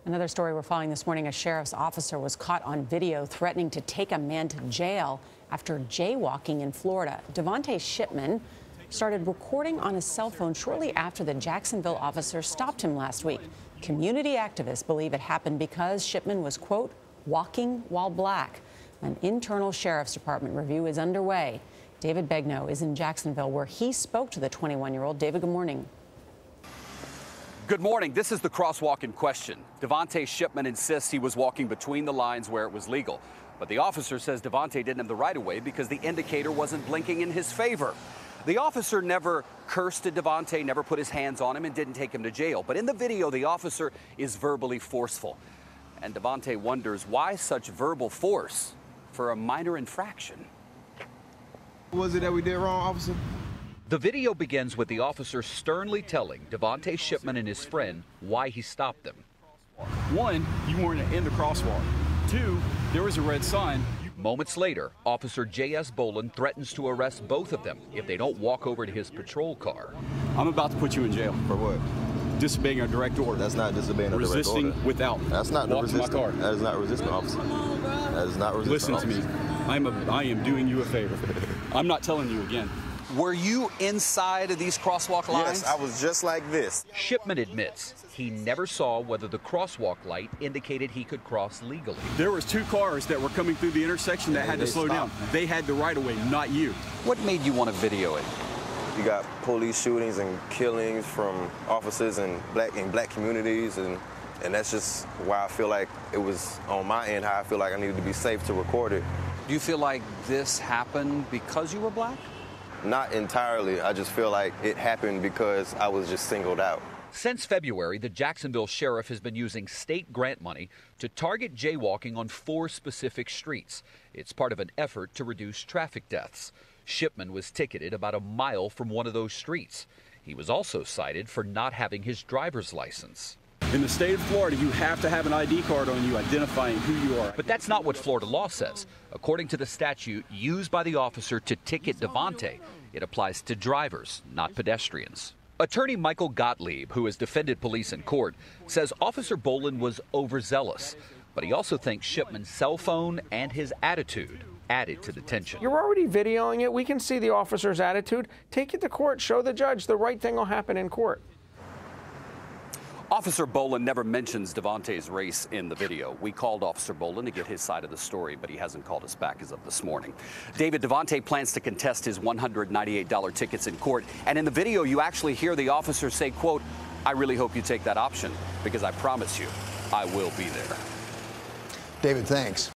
Another story we're following this morning, a sheriff's officer was caught on video threatening to take a man to jail after jaywalking in Florida. Devonte Shipman started recording on his cell phone shortly after the Jacksonville officer stopped him last week. Community activists believe it happened because Shipman was, quote, walking while black. An internal sheriff's department review is underway. David Begnaud is in Jacksonville, where he spoke to the 21-year-old. David, good morning. Good morning. This is the crosswalk in question. Devonte Shipman insists he was walking between the lines where it was legal. But the officer says Devonte didn't have the right of way because the indicator wasn't blinking in his favor. The officer never cursed at Devonte, never put his hands on him, and didn't take him to jail. But in the video, the officer is verbally forceful. And Devonte wonders why such verbal force for a minor infraction. What was it that we did wrong, officer? The video begins with the officer sternly telling Devonte Shipman and his friend why he stopped them. One, you weren't in the crosswalk. Two, there was a red sign. Moments later, Officer J.S. Boland threatens to arrest both of them if they don't walk over to his patrol car. I'm about to put you in jail. For what? Disobeying a direct order. That's not disobeying a direct order. Resisting without. That's not walking resisting. my car. That is not resisting, officer. That is not resisting. Listen to me. I am doing you a favor. I'm not telling you again. Were you inside of these crosswalk lines? Yes, I was just like this. Shipman admits he never saw whether the crosswalk light indicated he could cross legally. There was two cars that were coming through the intersection that had to slow down. They had the right of way, not you. What made you want to video it? You got police shootings and killings from officers in black communities, and that's just why I feel like it was on my end, how I feel like I needed to be safe to record it. Do you feel like this happened because you were black? Not entirely. I just feel like it happened because I was just singled out. Since February, the Jacksonville sheriff has been using state grant money to target jaywalking on 4 specific streets. It's part of an effort to reduce traffic deaths. Shipman was ticketed about a mile from one of those streets. He was also cited for not having his driver's license. In the state of Florida, you have to have an ID card on you identifying who you are. But that's not what Florida law says. According to the statute used by the officer to ticket Devonte, it applies to drivers, not pedestrians. Attorney Michael Gottlieb, who has defended police in court, says Officer Boland was overzealous. But he also thinks Shipman's cell phone and his attitude added to the tension. You're already videoing it. We can see the officer's attitude. Take it to court. Show the judge. The right thing will happen in court. Officer Boland never mentions Devonte's race in the video. We called Officer Boland to get his side of the story, but he hasn't called us back as of this morning. David, Devonte plans to contest his $198 tickets in court. And in the video, you actually hear the officer say, quote, "I really hope you take that option because I promise you I will be there." David, thanks.